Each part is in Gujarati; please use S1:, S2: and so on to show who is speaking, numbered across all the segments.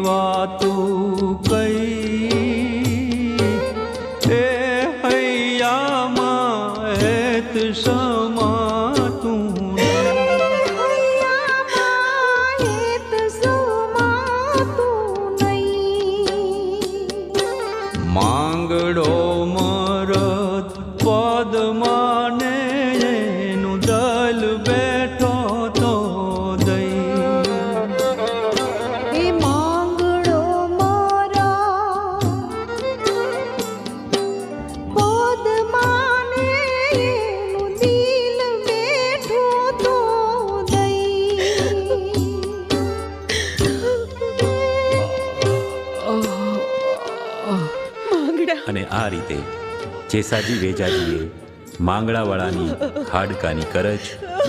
S1: વાતું કઈ એ હૈયામાં હેત સમાતું માંગડો મરદ પદમાને એનું દલ બેઠો તો દઈ
S2: માંગડો મારા પદમાને એનું દિલ બેઠો તો
S3: અને આ રીતે ચેસાજી વેજાજીએ માંગડાવાળાની હાડકાની કરજ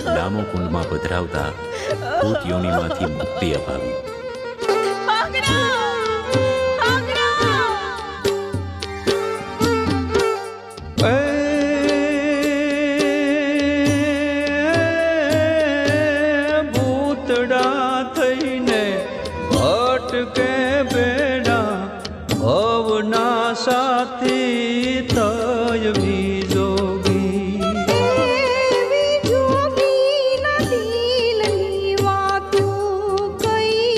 S3: દામોકુંડમાં પધરાવતા ભૂત યોનિમાંથી મુક્તિ અપાવી.
S1: ભૂતડા થઈને ભટકે બેડા ભવના સાથી થય વિજોગી
S2: દિલની વાતું કઈ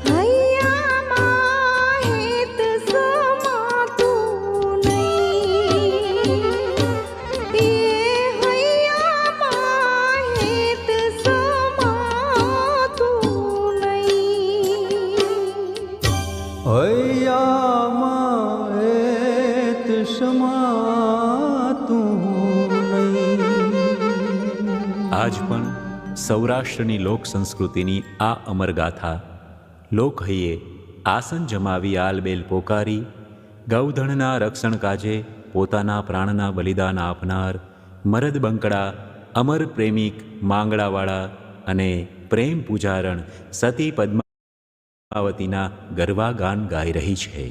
S2: હૈયામાં હેત સમાતું નહીં એ હૈયામાં હેત સમાતું નહીં
S1: હૈયામાં હેત સમાતું નહીં.
S3: આજ પણ સૌરાષ્ટ્રની લોક સંસ્કૃતિની આ અમરગાથા લોકહૈયે આસન જમાવી આલબેલ પોકારી ગૌધનના રક્ષણ કાજે પોતાના પ્રાણના બલિદાન આપનાર મરદ બંકડા અમર પ્રેમિક માંગડાવાળા અને પ્રેમ પૂજારણ સતી પદ્માવતીના ગરવા ગાન ગાઈ રહી છે.